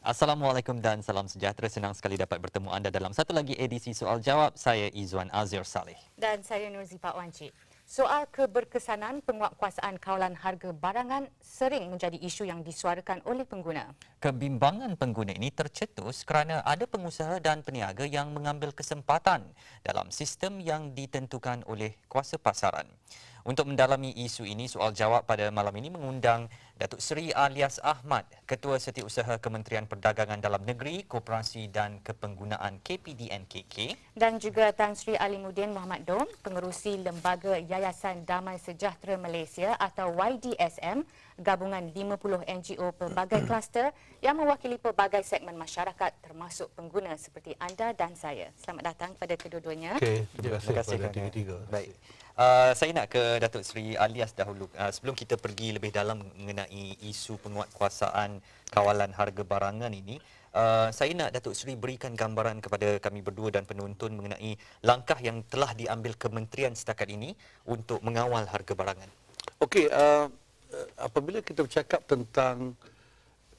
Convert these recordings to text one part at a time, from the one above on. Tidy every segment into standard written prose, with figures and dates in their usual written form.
Assalamualaikum dan salam sejahtera. Senang sekali dapat bertemu anda dalam satu lagi edisi Soal Jawab. Saya Izwan Azir Saleh. Dan saya Nurzifa Wanci. Soal keberkesanan penguatkuasaan kawalan harga barangan sering menjadi isu yang disuarakan oleh pengguna. Kebimbangan pengguna ini tercetus kerana ada pengusaha dan peniaga yang mengambil kesempatan dalam sistem yang ditentukan oleh kuasa pasaran. Untuk mendalami isu ini, Soal Jawab pada malam ini mengundang Datuk Seri Alias Ahmad, Ketua Setiausaha Kementerian Perdagangan Dalam Negeri, Koperasi dan Kepenggunaan KPDN-KK. Dan juga Tan Sri Alimuddin Muhammad Dom, Pengerusi Lembaga Yayasan Damai Sejahtera Malaysia atau YDSM, gabungan 50 NGO pelbagai kluster yang mewakili pelbagai segmen masyarakat termasuk pengguna seperti anda dan saya. Selamat datang kepada kedua-duanya. Okey, terima kasih kepada kerana- tiga-tiga. Baik. Saya nak ke Datuk Seri Alias dahulu. Sebelum kita pergi lebih dalam mengenai isu penguatkuasaan kawalan harga barangan ini, saya nak Datuk Seri berikan gambaran kepada kami berdua dan penonton mengenai langkah yang telah diambil kementerian setakat ini untuk mengawal harga barangan. Okey, apabila kita bercakap tentang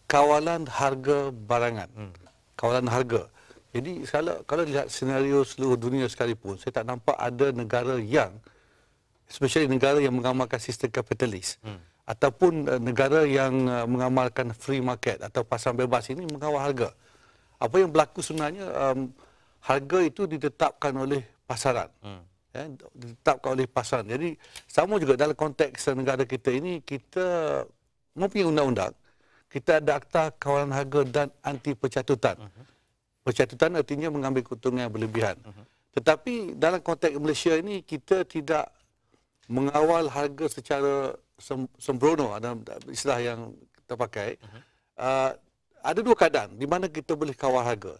kawalan harga barangan, kawalan harga. Jadi kalau lihat senario seluruh dunia sekalipun, saya tak nampak ada negara yang, especially negara yang mengamalkan sistem kapitalis, ataupun negara yang mengamalkan free market atau pasar bebas ini mengawal harga. Apa yang berlaku sebenarnya, harga itu ditetapkan oleh pasaran. Ya, ditetapkan oleh pasaran. Jadi sama juga dalam konteks negara kita ini, kita mempunyai undang-undang. Kita ada Akta Kawalan Harga dan Anti Pencatutan. Pencatutan artinya mengambil keuntungan yang berlebihan. Tetapi dalam konteks Malaysia ini, kita tidak mengawal harga secara sembrono, ada istilah yang kita pakai. Ada dua keadaan di mana kita boleh kawal harga.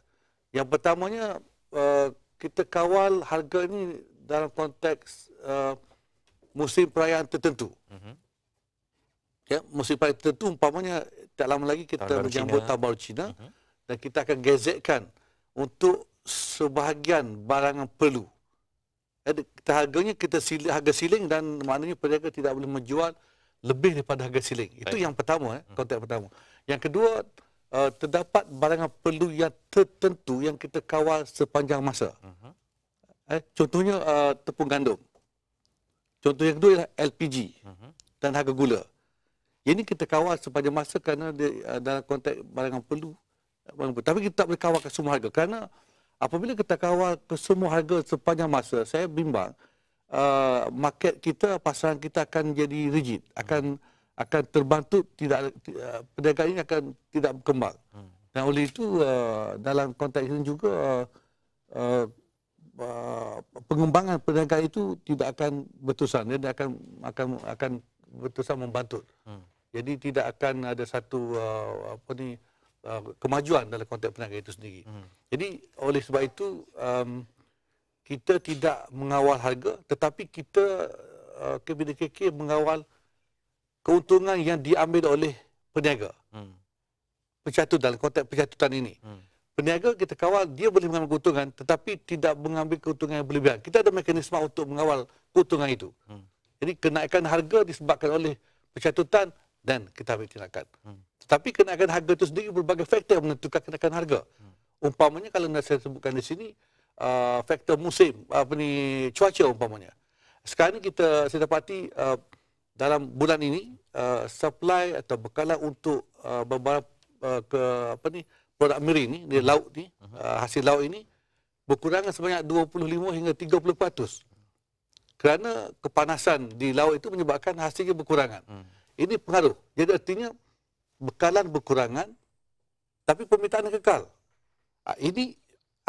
Yang pertamanya, kita kawal harga ini dalam konteks musim perayaan tertentu. Ya, musim perayaan tertentu umpamanya tak lama lagi kita menyambut Tahun Baru Cina, dan kita akan gazetkan untuk sebahagian barangan perlu. Harganya harga siling, dan maknanya peniaga tidak boleh menjual lebih daripada harga siling. Itu yang pertama, konteks pertama. Yang kedua, terdapat barangan perlu yang tertentu yang kita kawal sepanjang masa. Contohnya tepung gandum. Contoh yang kedua ialah LPG dan harga gula. Ini kita kawal sepanjang masa kerana dalam konteks barangan perlu. Tapi kita tak boleh kawal ke semua harga kerana apabila kita kawal ke semua harga sepanjang masa, saya bimbang market kita, pasaran kita akan jadi rigid, akan terbantu, perdagangan ini akan tidak berkembang. Dan oleh itu dalam konteks ini juga pengembangan perdagangan itu tidak akan berterusan, dia akan berterusan membantut. Jadi tidak akan ada satu kemajuan dalam konteks perniagaan itu sendiri. Jadi oleh sebab itu kita tidak mengawal harga, tetapi kita KPDKK mengawal keuntungan yang diambil oleh peniaga. Pencatut dalam konteks pencatutan ini. Peniaga kita kawal, dia boleh mengambil keuntungan tetapi tidak mengambil keuntungan yang berlebihan. Kita ada mekanisme untuk mengawal keuntungan itu. Jadi kenaikan harga disebabkan oleh pencatutan dan kita ambil tindakan. Tetapi kenaikan harga itu sendiri berbagai faktor yang menentukan kenaikan harga. Umpamanya kalau saya sebutkan di sini, faktor musim, cuaca umpamanya. Sekarang ni saya dapati dalam bulan ini supply atau bekalan untuk beberapa produk marine ni, di laut ni, hasil laut ini berkurangan sebanyak 25 hingga 30%. Kerana kepanasan di laut itu menyebabkan hasilnya berkurangan. Ini pengaruh. Jadi artinya bekalan berkurangan tapi permintaan kekal. Ini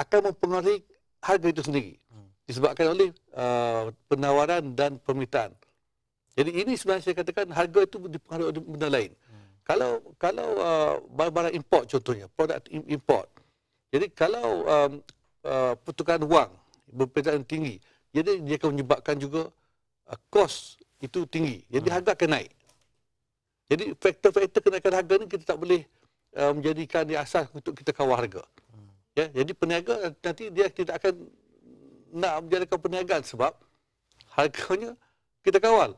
akan mempengaruhi harga itu sendiri. Disebabkan oleh penawaran dan permintaan. Jadi ini sebenarnya saya katakan harga itu dipengaruhi oleh benda lain. Kalau barang-barang import contohnya, produk import. Jadi kalau pertukaran wang berperbezaan tinggi, jadi dia akan menyebabkan juga kos itu tinggi. Jadi harga akan naik. Jadi faktor-faktor kenaikan harga ni kita tak boleh menjadikan dia asas untuk kita kawal harga. Ya, jadi peniaga nanti dia tidak akan nak menjadikan perniagaan sebab harganya kita kawal.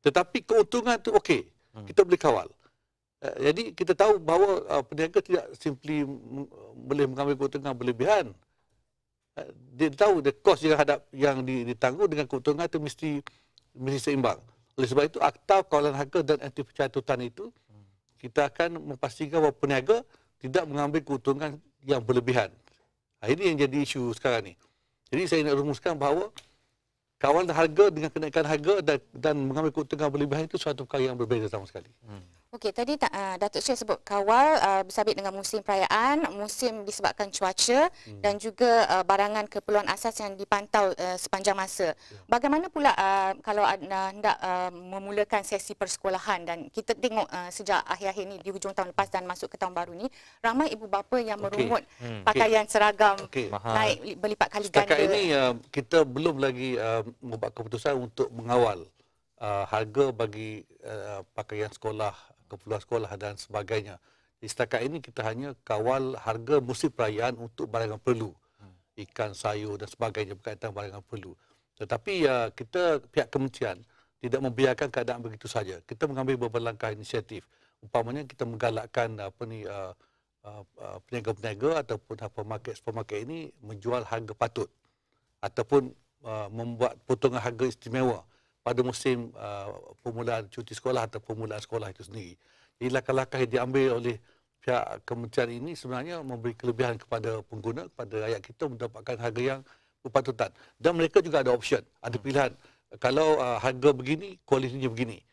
Tetapi keuntungan tu okey, kita boleh kawal. Jadi kita tahu bahawa peniaga tidak simply boleh mengambil keuntungan berlebihan. Dia tahu the cost yang ditanggung dengan keuntungan itu mesti seimbang. Oleh sebab itu Akta Kawalan Harga dan Anti Pencatutan itu kita akan memastikan bahawa peniaga tidak mengambil keuntungan yang berlebihan. Ini yang jadi isu sekarang ni. Jadi saya nak rumuskan bahawa kawalan harga dengan kenaikan harga dan mengambil keuntungan berlebihan itu suatu perkara yang berbeza sama sekali. Okey, tadi Datuk Seri sebut kawal bersabit dengan musim perayaan, musim disebabkan cuaca dan juga barangan keperluan asas yang dipantau sepanjang masa. Bagaimana pula kalau anda hendak memulakan sesi persekolahan, dan kita tengok sejak akhir-akhir ini di hujung tahun lepas dan masuk ke tahun baru ni, ramai ibu bapa yang merungut pakaian seragam naik berlipat kali ganda. Setakat ini kita belum lagi membuat keputusan untuk mengawal harga bagi pakaian sekolah, keperluan sekolah dan sebagainya. Di setakat ini kita hanya kawal harga musim perayaan untuk barang perlu. Ikan, sayur dan sebagainya berkaitan barang perlu. Tetapi kita pihak kementerian tidak membiarkan keadaan begitu saja. Kita mengambil beberapa langkah inisiatif. Umpamanya kita menggalakkan peniaga-peniaga ataupun supermarket ini menjual harga patut ataupun membuat potongan harga istimewa pada musim permulaan cuti sekolah atau permulaan sekolah itu sendiri. Jadi langkah-langkah yang diambil oleh pihak kementerian ini sebenarnya memberi kelebihan kepada pengguna, kepada rakyat kita mendapatkan harga yang berpatutan. Dan mereka juga ada option, ada pilihan. Kalau harga begini, kualitinya begini.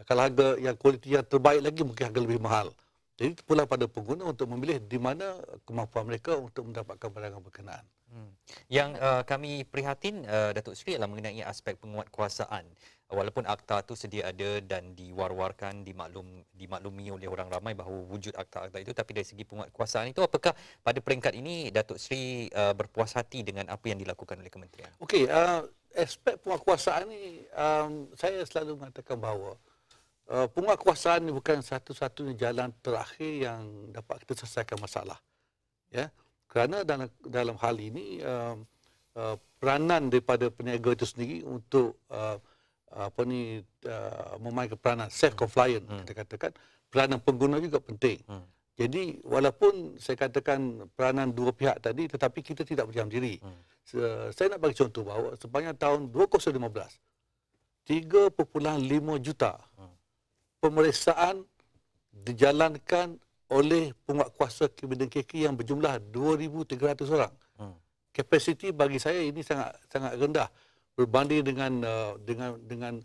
Kalau harga yang kualiti yang terbaik lagi, mungkin harga lebih mahal. Jadi pulang pada pengguna untuk memilih di mana kemampuan mereka untuk mendapatkan barang berkenaan. Yang kami prihatin, Datuk Seri, adalah mengenai aspek penguatkuasaan. Walaupun akta itu sedia ada dan diwar-warkan, dimaklumi oleh orang ramai bahawa wujud akta-akta itu, tapi dari segi penguatkuasaan itu, apakah pada peringkat ini Datuk Seri berpuas hati dengan apa yang dilakukan oleh kementerian? Okey, aspek penguatkuasaan ini saya selalu mengatakan bahawa penguatkuasaan ini bukan satu-satunya jalan terakhir yang dapat kita selesaikan masalah. Ya. Kerana dalam hal ini peranan daripada peniaga itu sendiri untuk memainkan peranan self compliant, kita katakan peranan pengguna juga penting. Jadi walaupun saya katakan peranan dua pihak tadi, tetapi kita tidak berdiam diri. Saya nak bagi contoh bahawa sepanjang tahun 2015 3.5 juta pemeriksaan dijalankan oleh penguatkuasa bidang KK yang berjumlah 2,300 orang. Kapasiti bagi saya ini sangat rendah berbanding dengan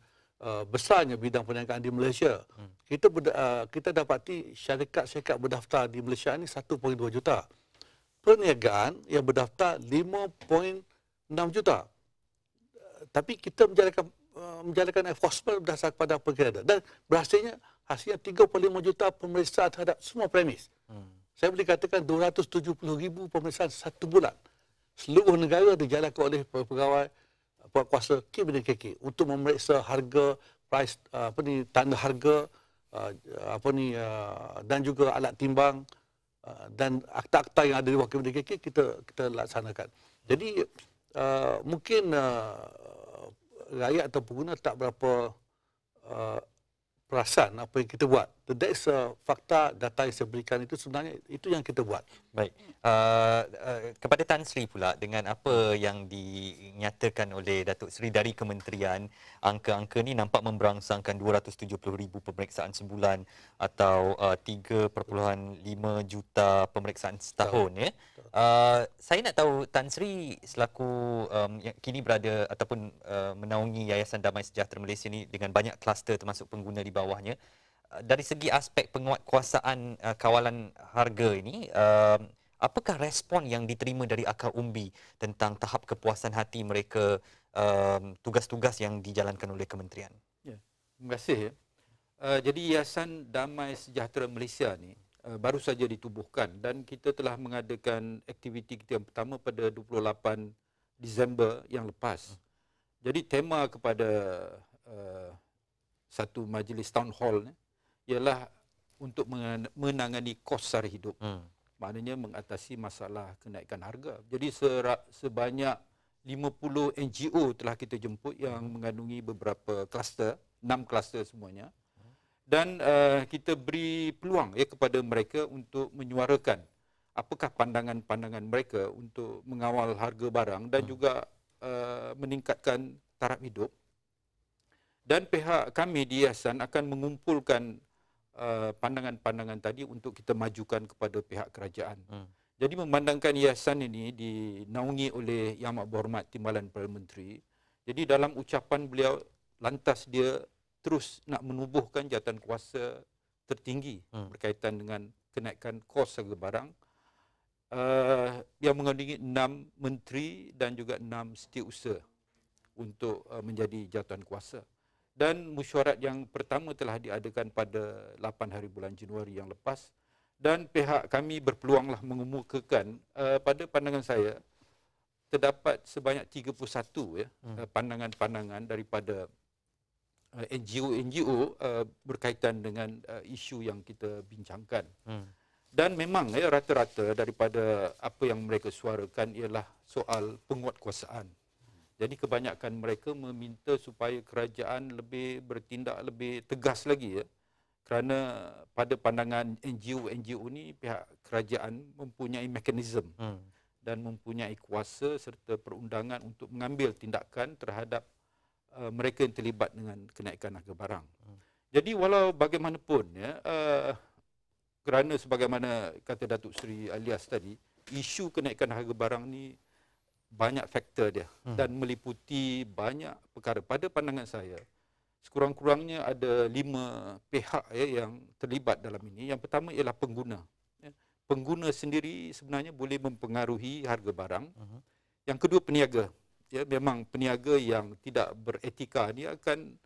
besarnya bidang perniagaan di Malaysia. Kita dapati syarikat-syarikat berdaftar di Malaysia ini 1.2 juta. Perniagaan yang berdaftar 5.6 juta. Tapi kita menjalankan enforcement berdasar kepada apa yang ada. Dan berhasilnya hasilnya 35 juta pemeriksaan terhadap semua premis. Saya boleh katakan 270,000 pemeriksaan satu bulan. Seluruh negara dijalankan oleh pegawai penguatkuasa bidang KK untuk memeriksa harga, price, tanda harga, dan juga alat timbang dan akta-akta yang ada di bawah bidang KK kita laksanakan. Jadi mungkin rakyat atau pengguna tak berapa perasan apa yang kita buat. That's fakta data yang saya berikan itu sebenarnya itu yang kita buat. Baik. Kepada Tan Sri pula, dengan apa yang dinyatakan oleh Datuk Seri dari kementerian, angka-angka ni nampak memberangsangkan 270,000 pemeriksaan sebulan atau 3.5 juta pemeriksaan setahun. Ya. Saya nak tahu Tan Sri selaku yang kini berada ataupun menaungi Yayasan Damai Sejahtera Malaysia ni dengan banyak kluster termasuk pengguna di bawahnya, dari segi aspek penguatkuasaan kawalan harga ini, apakah respon yang diterima dari akar umbi tentang tahap kepuasan hati mereka tugas-tugas yang dijalankan oleh kementerian? Ya, terima kasih. Jadi Yayasan Damai Sejahtera Malaysia ni baru saja ditubuhkan dan kita telah mengadakan aktiviti kita yang pertama pada 28 Disember yang lepas. Jadi tema kepada satu majlis town hall ni ialah untuk menangani kos sara hidup. Maknanya mengatasi masalah kenaikan harga. Jadi sebanyak 50 NGO telah kita jemput yang mengandungi beberapa kluster, 6 kluster semuanya. Dan kita beri peluang kepada mereka untuk menyuarakan apakah pandangan-pandangan mereka untuk mengawal harga barang dan juga meningkatkan taraf hidup. Dan pihak kami di Yayasan akan mengumpulkan pandangan-pandangan tadi untuk kita majukan kepada pihak kerajaan. Jadi memandangkan yayasan ini dinaungi oleh Yang Amat Berhormat Timbalan Perdana Menteri. Jadi dalam ucapan beliau, lantas dia terus nak menubuhkan jawatan kuasa tertinggi berkaitan dengan kenaikan kos harga barang yang mengandungi 6 menteri dan juga 6 setiausaha untuk menjadi jawatan kuasa. Dan mesyuarat yang pertama telah diadakan pada 8 hari bulan Januari yang lepas, dan pihak kami berpeluanglah mengemukakan pada pandangan saya terdapat sebanyak 31 pandangan-pandangan daripada NGO berkaitan dengan isu yang kita bincangkan. Dan memang rata-rata daripada apa yang mereka suarakan ialah soal penguatkuasaan. Jadi kebanyakan mereka meminta supaya kerajaan lebih bertindak lebih tegas lagi kerana pada pandangan NGO ni pihak kerajaan mempunyai mekanisme dan mempunyai kuasa serta perundangan untuk mengambil tindakan terhadap mereka yang terlibat dengan kenaikan harga barang. Jadi walau bagaimanapun kerana sebagaimana kata Datuk Seri Alias tadi, isu kenaikan harga barang ni banyak faktor dia dan meliputi banyak perkara. Pada pandangan saya, sekurang-kurangnya ada 5 pihak yang terlibat dalam ini. Yang pertama ialah pengguna. Pengguna sendiri sebenarnya boleh mempengaruhi harga barang. Yang kedua peniaga. Memang peniaga yang tidak beretika ni akan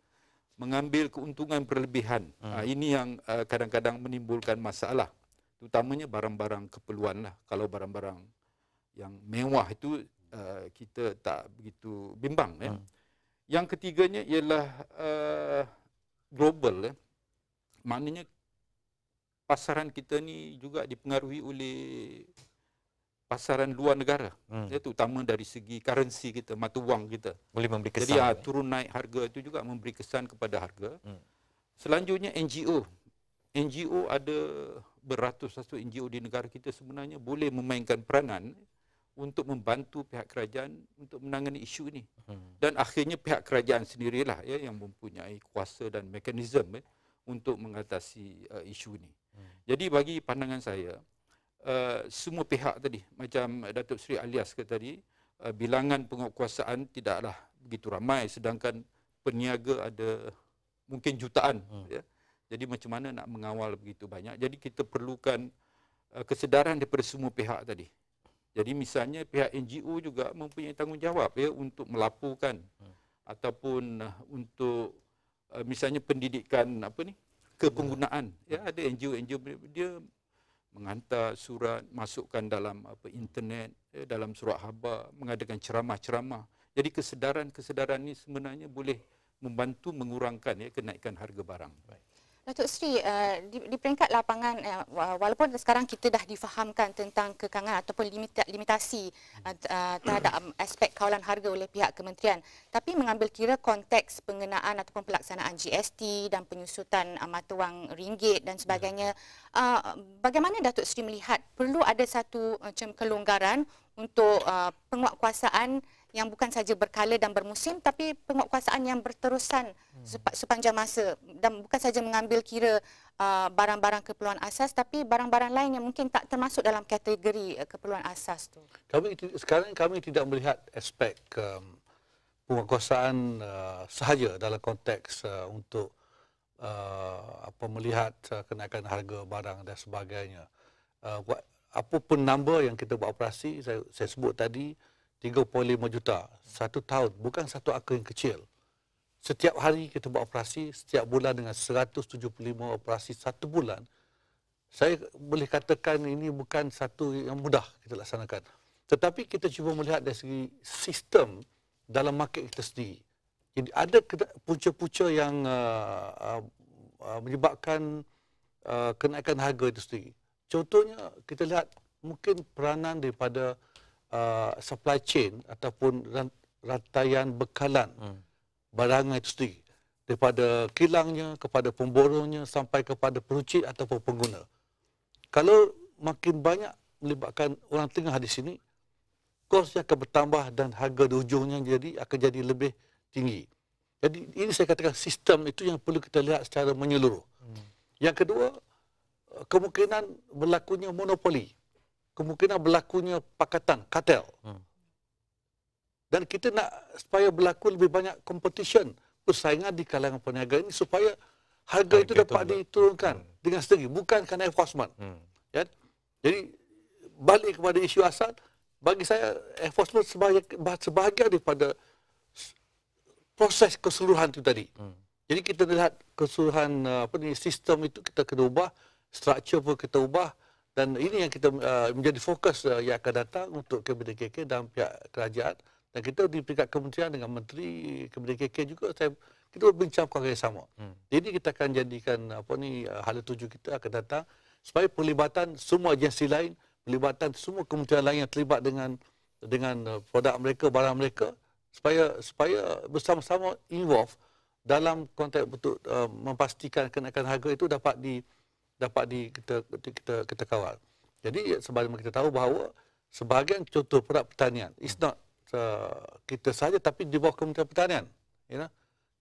mengambil keuntungan berlebihan. Ini yang kadang-kadang menimbulkan masalah. Terutamanya barang-barang keperluan lah. Kalau barang-barang yang mewah itu kita tak begitu bimbang. Yang ketiganya ialah global. Maknanya pasaran kita ni juga dipengaruhi oleh pasaran luar negara, terutama dari segi currency kita, mata wang kita. Boleh memberi kesan. Jadi turun naik harga itu juga memberi kesan kepada harga. Selanjutnya NGO. NGO ada beratus-ratus NGO di negara kita sebenarnya boleh memainkan peranan untuk membantu pihak kerajaan untuk menangani isu ini. Dan akhirnya pihak kerajaan sendirilah yang mempunyai kuasa dan mekanisme untuk mengatasi isu ini. Jadi bagi pandangan saya, semua pihak tadi, macam Datuk Seri Alias kata tadi, bilangan penguatkuasaan tidaklah begitu ramai, sedangkan peniaga ada mungkin jutaan. Jadi macam mana nak mengawal begitu banyak? Jadi kita perlukan kesedaran daripada semua pihak tadi. Jadi misalnya pihak NGO juga mempunyai tanggungjawab untuk melaporkan ataupun untuk misalnya pendidikan kepenggunaan. Ada NGO dia menghantar surat, masukkan dalam internet, dalam surat khabar, mengadakan ceramah-ceramah. Jadi kesedaran ini sebenarnya boleh membantu mengurangkan kenaikan harga barang. Datuk Seri, di peringkat lapangan, walaupun sekarang kita dah difahamkan tentang kekangan ataupun limitasi terhadap aspek kawalan harga oleh pihak kementerian, tapi mengambil kira konteks pengenaan ataupun pelaksanaan GST dan penyusutan mata wang ringgit dan sebagainya, bagaimana Datuk Seri melihat perlu ada satu macam kelonggaran untuk penguatkuasaan yang bukan saja berkala dan bermusim, tapi penguatkuasaan yang berterusan sepanjang masa, dan bukan saja mengambil kira barang-barang keperluan asas, tapi barang-barang lain yang mungkin tak termasuk dalam kategori keperluan asas tu. Sekarang kami tidak melihat aspek penguatkuasaan sahaja dalam konteks untuk melihat kenaikan harga barang dan sebagainya. Apapun number yang kita buat operasi, saya sebut tadi, 3.5 juta satu tahun, bukan satu angka yang kecil. Setiap hari kita buat operasi, setiap bulan dengan 175 operasi satu bulan. Saya boleh katakan ini bukan satu yang mudah kita laksanakan. Tetapi kita cuba melihat dari segi sistem dalam market kita sendiri. Jadi ada punca-punca yang menyebabkan kenaikan harga itu sendiri. Contohnya kita lihat mungkin peranan daripada supply chain ataupun rantaian bekalan barangan itu sendiri. daripada kilangnya kepada pemborongnya sampai kepada peruncit ataupun pengguna. Kalau makin banyak melibatkan orang tengah di sini, kosnya akan bertambah dan harga di ujungnya akan jadi lebih tinggi. Jadi ini saya katakan sistem itu yang perlu kita lihat secara menyeluruh. Yang kedua, kemungkinan berlakunya monopoli. Kemungkinan berlakunya pakatan, kartel. Dan kita nak supaya berlaku lebih banyak competition, persaingan di kalangan peniaga ini supaya harga itu dapat diturunkan dengan sendiri, bukan kerana enforcement. Ya? Jadi balik kepada isu asal, bagi saya enforcement sebahagian daripada proses keseluruhan itu tadi. Jadi kita lihat keseluruhan sistem itu kita kena ubah, struktur pun kita ubah, dan ini yang kita menjadi fokus yang akan datang untuk KBDKK dan pihak kerajaan. Dan kita di peringkat kementerian dengan menteri KBDKK juga kita berbincang perkara yang sama. Jadi kita akan jadikan hala tuju kita akan datang supaya pelibatan semua agensi lain, pelibatan semua kementerian lain yang terlibat dengan produk mereka, barang mereka, supaya bersama-sama involve dalam konteks untuk memastikan kenaikan harga itu dapat kita kawal. Jadi sebagaimana kita tahu bahawa sebahagian contoh produk pertanian is not kita saja tapi di bawah Kementerian Pertanian.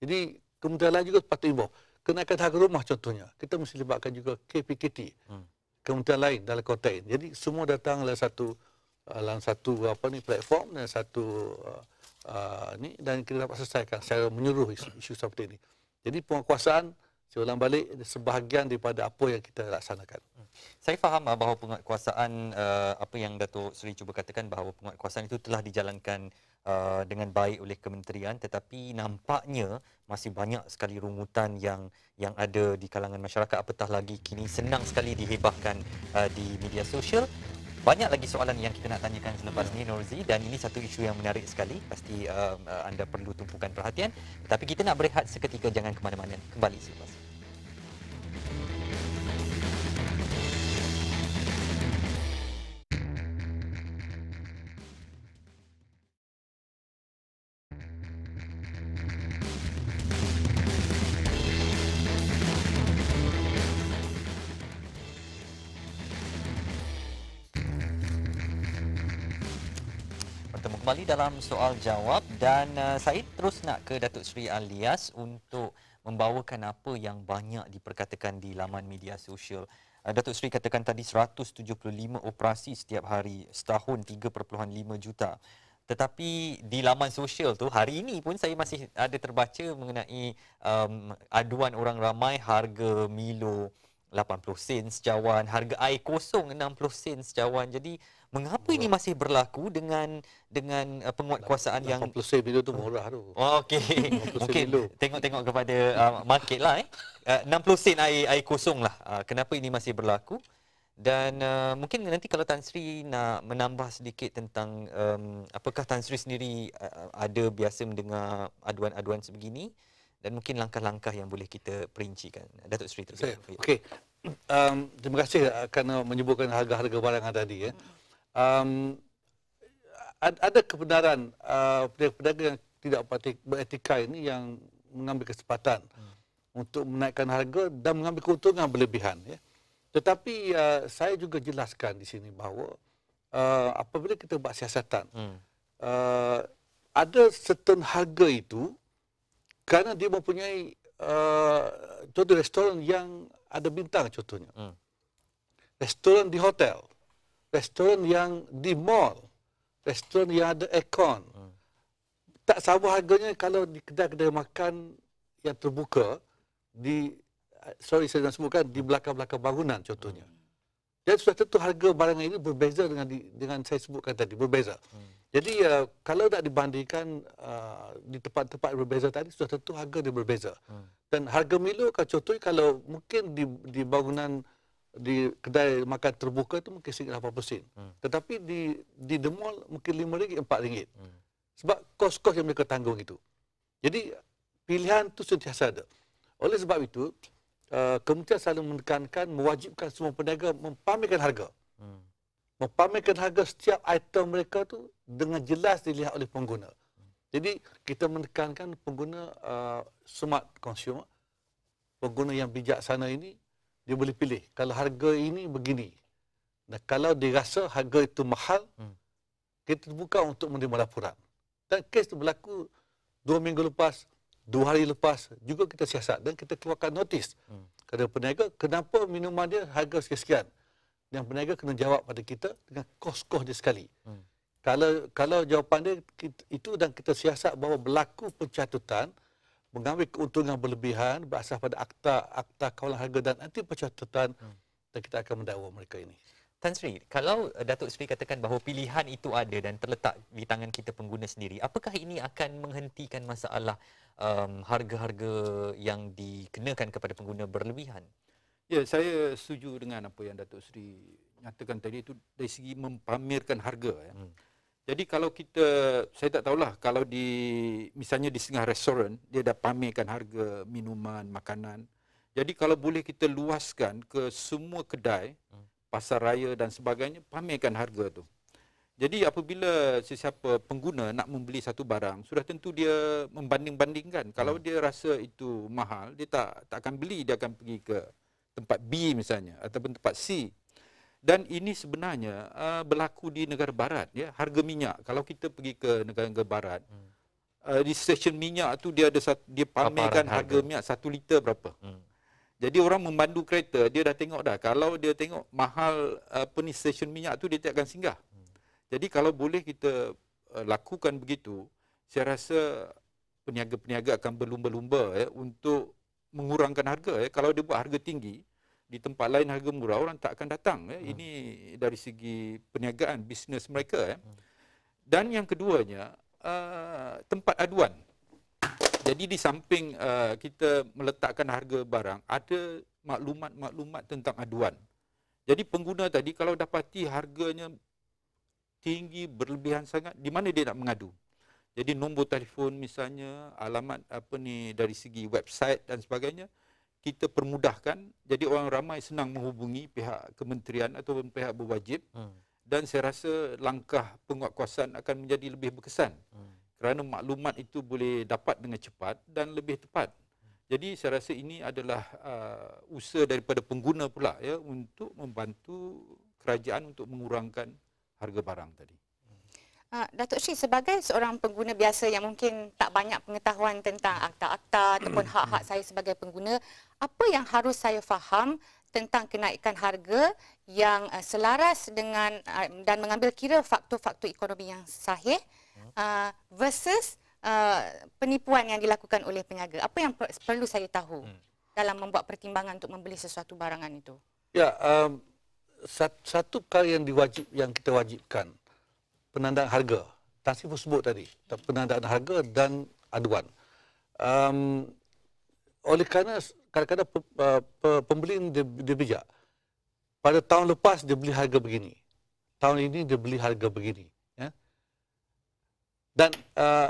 Jadi kementerian lain juga patut involve. Kenaikan harga rumah contohnya, kita mesti libatkan juga KPKT, kementerian lain dalam konteks ini. Jadi semua datang dalam satu platform dan satu dan kita dapat selesaikan secara menyeluruh isu seperti ini. Jadi penguatkuasaan saya ulang balik sebahagian daripada apa yang kita laksanakan. Saya faham bahawa penguatkuasaan apa yang Datuk Seri cuba katakan bahawa penguatkuasaan itu telah dijalankan dengan baik oleh kementerian, tetapi nampaknya masih banyak sekali rungutan yang ada di kalangan masyarakat, apatah lagi kini senang sekali dihebahkan di media sosial. Banyak lagi soalan yang kita nak tanyakan selepas ini, Norzi, dan ini satu isu yang menarik sekali. Pasti anda perlu tumpukan perhatian. Tapi kita nak berehat seketika, jangan ke mana-mana. Kembali selepas ini. Kembali dalam soal jawab, dan saya terus nak ke Datuk Seri Alias untuk membawakan apa yang banyak diperkatakan di laman media sosial. Datuk Seri katakan tadi 175 operasi setiap hari, setahun 3.5 juta. Tetapi di laman sosial tu hari ini pun saya masih ada terbaca mengenai aduan orang ramai harga Milo 80 sen secawan, harga air kosong 60 sen secawan. Jadi mengapa ini masih berlaku dengan penguatkuasaan yang 80 sen Milo tu murah tu. Oh, okey. Mungkin tengok kepada market lah 60 sen air kosong lah. Kenapa ini masih berlaku? Dan mungkin nanti kalau Tan Sri nak menambah sedikit tentang apakah Tan Sri sendiri ada biasa mendengar aduan-aduan sebegini, dan mungkin langkah-langkah yang boleh kita perincikan. Datuk Seri terus. Okey. Terima kasih kerana menyebutkan harga-harga barang tadi. Ada kebenaran pedagang yang tidak beretika ini yang mengambil kesempatan untuk menaikkan harga dan mengambil keuntungan berlebihan. Tetapi saya juga jelaskan di sini bahawa apabila kita buat siasatan, ada certain harga itu kerana dia mempunyai contoh restoran yang ada bintang contohnya. Restoran di hotel, restoran yang di mall, restoran yang ada aircon. Tak sama harganya kalau di kedai-kedai makan yang terbuka saya nak sebutkan di belakang-belakang bangunan contohnya. Jadi sudah tentu harga barang ini berbeza dengan saya sebutkan tadi, berbeza. Jadi kalau nak dibandingkan di tempat-tempat berbeza tadi, sudah tentu harga dia berbeza. Dan harga Milo contohnya kalau mungkin di bangunan di kedai makan terbuka itu mungkin RM80. Tetapi di the mall mungkin RM5, RM4. Sebab kos-kos yang mereka tanggung itu. Jadi pilihan itu sentiasa ada. Oleh sebab itu, kementerian selalu menekankan, mewajibkan semua peniaga mempamerkan harga. Mempamerkan harga setiap item mereka tu dengan jelas dilihat oleh pengguna. Jadi kita menekankan pengguna smart consumer, pengguna yang bijaksana ini, dia boleh pilih kalau harga ini begini. Dan kalau dia rasa harga itu mahal, kita terbuka untuk menerima laporan. Dan kes itu berlaku 2 minggu lepas, 2 hari lepas, juga kita siasat dan kita keluarkan notis kepada peniaga kenapa minuman dia harga sekian-sekian. Yang peniaga kena jawab pada kita dengan kos-kos dia sekali. Kalau jawapan dia itu dan kita siasat bahawa berlaku pencatutan, mengambil keuntungan berlebihan berasas pada akta kawalan harga dan anti pencatutan, dan kita akan mendakwa mereka ini. Tan Sri, kalau Datuk Sri katakan bahawa pilihan itu ada dan terletak di tangan kita pengguna sendiri, apakah ini akan menghentikan masalah harga-harga yang dikenakan kepada pengguna berlebihan? Ya, saya setuju dengan apa yang Datuk Seri nyatakan tadi, itu dari segi mempamerkan harga. Ya. Jadi kalau kita, saya tak tahulah, kalau misalnya di setengah restoran, dia dah pamerkan harga minuman, makanan. Jadi kalau boleh kita luaskan ke semua kedai, pasar raya dan sebagainya, pamerkan harga tu. Jadi apabila sesiapa pengguna nak membeli satu barang, sudah tentu dia membanding-bandingkan. Kalau dia rasa itu mahal, dia tak akan beli, dia akan pergi ke tempat B misalnya ataupun tempat C. Dan ini sebenarnya berlaku di negara barat, ya. Harga minyak, kalau kita pergi ke negara-negara barat, di stesen minyak tu dia pamerkan harga minyak 1 liter berapa. Jadi orang memandu kereta, dia dah tengok dah. Kalau dia tengok mahal stesen minyak tu, dia tak akan singgah. Jadi kalau boleh kita lakukan begitu, saya rasa peniaga-peniaga akan berlumba-lumba, ya, untuk mengurangkan harga. Ya. Kalau dia buat harga tinggi, di tempat lain harga murah, orang tak akan datang. Ya. Ini dari segi perniagaan, bisnes mereka. Ya. Dan yang keduanya, tempat aduan. Jadi di samping kita meletakkan harga barang, ada maklumat-maklumat tentang aduan. Jadi pengguna tadi kalau dapati harganya tinggi, berlebihan sangat, di mana dia nak mengadu? Jadi nombor telefon misalnya, alamat dari segi website dan sebagainya, kita permudahkan. Jadi orang ramai senang menghubungi pihak kementerian atau pihak berwajib. Dan saya rasa langkah penguatkuasaan akan menjadi lebih berkesan. Kerana maklumat itu boleh dapat dengan cepat dan lebih tepat. Jadi saya rasa ini adalah usaha daripada pengguna pula, ya, untuk membantu kerajaan untuk mengurangkan harga barang tadi. Datuk Sri, sebagai seorang pengguna biasa yang mungkin tak banyak pengetahuan tentang akta-akta ataupun hak-hak saya sebagai pengguna, apa yang harus saya faham tentang kenaikan harga yang selaras dengan dan mengambil kira faktor-faktor ekonomi yang sahih versus penipuan yang dilakukan oleh peniaga? Apa yang perlu saya tahu dalam membuat pertimbangan untuk membeli sesuatu barangan itu? Ya, satu perkara yang kita wajibkan, penandaan harga. Tan Sri pun sebut tadi, penandaan harga dan aduan. Oleh kerana kadang-kadang pembeli dia bijak. Pada tahun lepas dia beli harga begini. Tahun ini dia beli harga begini. Ya?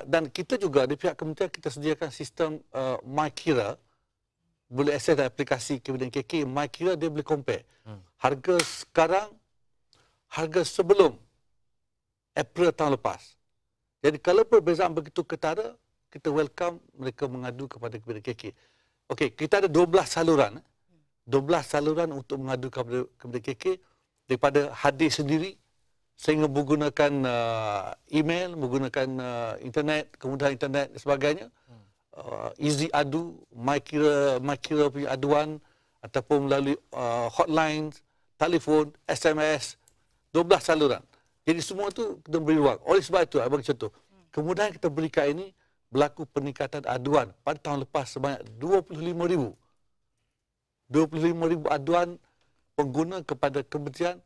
Dan kita juga di pihak kementerian kita sediakan sistem MyKira, boleh akses dari aplikasi Kemudian KK. MyKira dia boleh compare harga sekarang, harga sebelum April tahun lepas. Jadi kalau perbezaan begitu ketara, kita welcome mereka mengadu kepada Kemudian KK. Okey, kita ada 12 saluran. 12 saluran untuk mengadu kepada Kemudian KK, daripada hadis sendiri sehingga menggunakan email, menggunakan internet, kemudahan internet dan sebagainya. Easy adu, MyKira punya aduan ataupun melalui hotline, telefon, SMS, 12 saluran. Jadi semua tu kita beri ruang. Oleh sebab itu, bagi contoh, kemudahan kita berikan ini berlaku peningkatan aduan pada tahun lepas sebanyak 25,000. 25,000 aduan pengguna kepada kementerian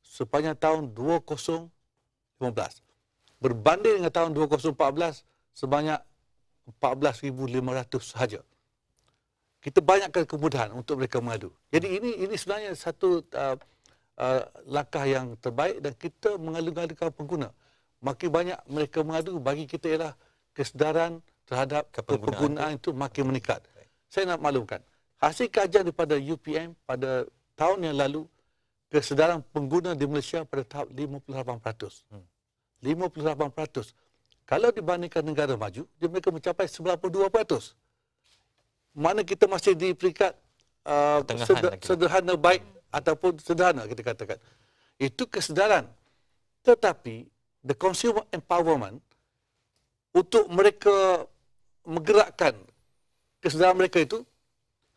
sepanjang tahun 2015. Berbanding dengan tahun 2014 sebanyak 14,500 sahaja. Kita banyakkan kemudahan untuk mereka mengadu. Jadi ini sebenarnya satu langkah yang terbaik dan kita mengalu-alukan pengguna. Makin banyak mereka mengadu, bagi kita ialah kesedaran terhadap penggunaan itu makin meningkat. Saya nak maklumkan, hasil kajian daripada UPM pada tahun yang lalu, kesedaran pengguna di Malaysia pada tahap 58%. 58%. Kalau dibandingkan negara maju, mereka mencapai 92%. Mana kita masih di peringkat sederhana baik ataupun sederhana kita katakan. Itu kesedaran. Tetapi the consumer empowerment untuk mereka menggerakkan kesedaran mereka itu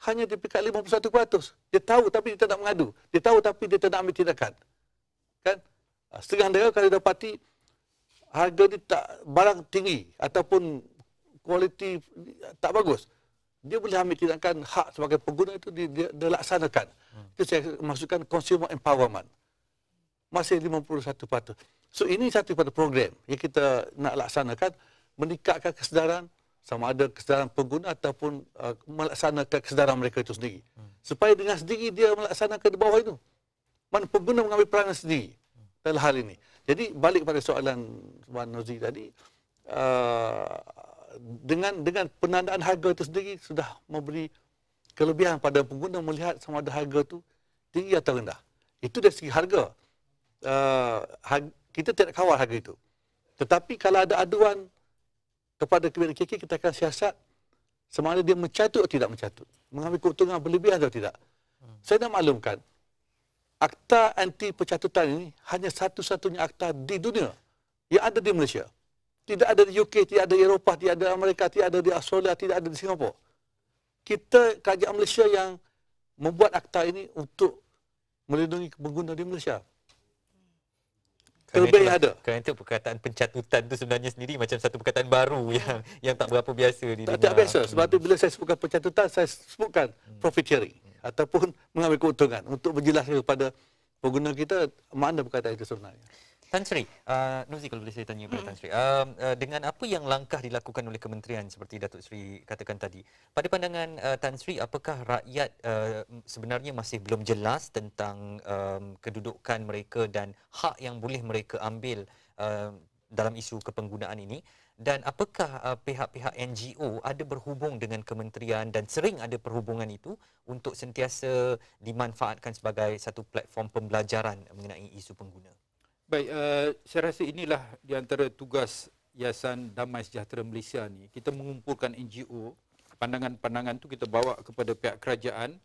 hanya di peringkat 51%. Dia tahu tapi dia tak nak mengadu. Dia tahu tapi dia tak nak ambil tindakan. Kan? Setengah negara kalau dapati harga ni tak barang tinggi ataupun kualiti tak bagus, dia boleh ambil tindakan hak sebagai pengguna itu dia laksanakan. Itu saya maksudkan consumer empowerment. Masih 51%. So ini satu pada program yang kita nak laksanakan, meningkatkan kesedaran, sama ada kesedaran pengguna ataupun melaksanakan kesedaran mereka itu sendiri. Supaya dengan sendiri dia melaksanakan di bawah itu. Mana pengguna mengambil peranan sendiri dalam hal ini. Jadi balik pada soalan Wan Nozi tadi, dengan penandaan harga itu sendiri sudah memberi kelebihan pada pengguna melihat sama ada harga itu tinggi atau rendah. Itu dari segi harga. Kita tidak kawal harga itu. Tetapi kalau ada aduan kepada KK, kita akan siasat sama ada dia mencatut atau tidak mencatut. Mengambil keuntungan berlebihan atau tidak. Saya nak maklumkan, akta anti pencatutan ini hanya satu-satunya akta di dunia yang ada di Malaysia. Tidak ada di UK, tidak ada di Eropah, tidak ada di Amerika, tidak ada di Australia, tidak ada di Singapura. Kita, kerajaan Malaysia yang membuat akta ini untuk melindungi pengguna di Malaysia. Terlebih ada. Kerana itu perkataan pencatutan itu sebenarnya sendiri macam satu perkataan baru yang tak berapa biasa di Tak biasa. Sebab itu bila saya sebutkan pencatutan, saya sebutkan profit sharing ataupun mengambil keuntungan untuk menjelaskan kepada pengguna kita mana perkataan itu sebenarnya. Tan Sri, Nozi kalau boleh saya tanya kepada Tan Sri, dengan apa yang langkah dilakukan oleh kementerian seperti Datuk Sri katakan tadi, pada pandangan Tan Sri, apakah rakyat sebenarnya masih belum jelas tentang kedudukan mereka dan hak yang boleh mereka ambil dalam isu kepenggunaan ini? Dan apakah pihak-pihak NGO ada berhubung dengan kementerian dan sering ada perhubungan itu untuk sentiasa dimanfaatkan sebagai satu platform pembelajaran mengenai isu pengguna? Baik, saya rasa inilah di antara tugas Yayasan Damai Sejahtera Malaysia ni. Kita mengumpulkan NGO, pandangan-pandangan tu kita bawa kepada pihak kerajaan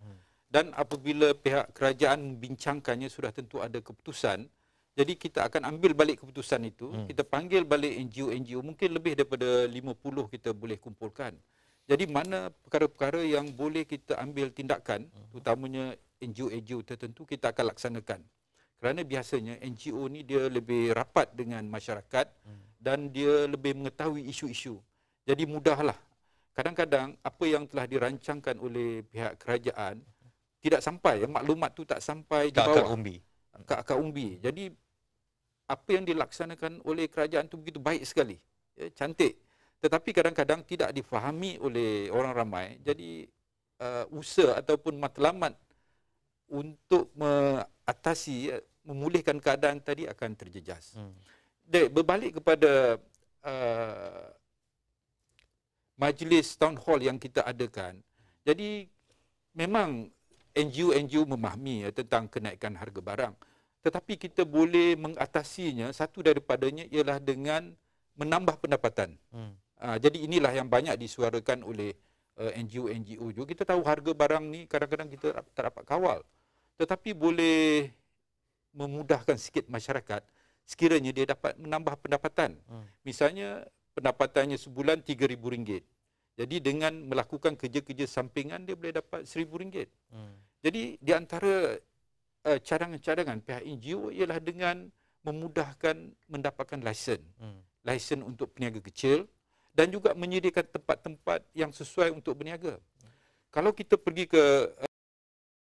dan apabila pihak kerajaan membincangkannya sudah tentu ada keputusan. Jadi kita akan ambil balik keputusan itu, kita panggil balik NGO-NGO, mungkin lebih daripada 50 kita boleh kumpulkan. Jadi mana perkara-perkara yang boleh kita ambil tindakan, terutamanya NGO-NGO tertentu, kita akan laksanakan. Kerana biasanya NGO ni dia lebih rapat dengan masyarakat dan dia lebih mengetahui isu-isu. Jadi mudahlah. Kadang-kadang apa yang telah dirancangkan oleh pihak kerajaan tidak sampai, maklumat tu tak sampai di bawah. Ke akar umbi. Jadi apa yang dilaksanakan oleh kerajaan tu begitu baik sekali. Ya, cantik. Tetapi kadang-kadang tidak difahami oleh orang ramai. Jadi usaha ataupun matlamat untuk mengatasi, memulihkan keadaan tadi akan terjejas. Berbalik kepada majlis town hall yang kita adakan, jadi memang NGO memahami tentang kenaikan harga barang. Tetapi kita boleh mengatasinya, satu daripadanya ialah dengan menambah pendapatan. Jadi inilah yang banyak disuarakan oleh NGO juga. Kita tahu harga barang ni kadang-kadang kita tak dapat kawal. Tetapi boleh memudahkan sikit masyarakat sekiranya dia dapat menambah pendapatan. Misalnya pendapatannya sebulan RM3,000. Jadi dengan melakukan kerja-kerja sampingan dia boleh dapat RM1,000. Jadi di antara cadangan-cadangan pihak NGO ialah dengan memudahkan mendapatkan lesen. Lesen untuk peniaga kecil dan juga menyediakan tempat-tempat yang sesuai untuk berniaga. Kalau kita pergi ke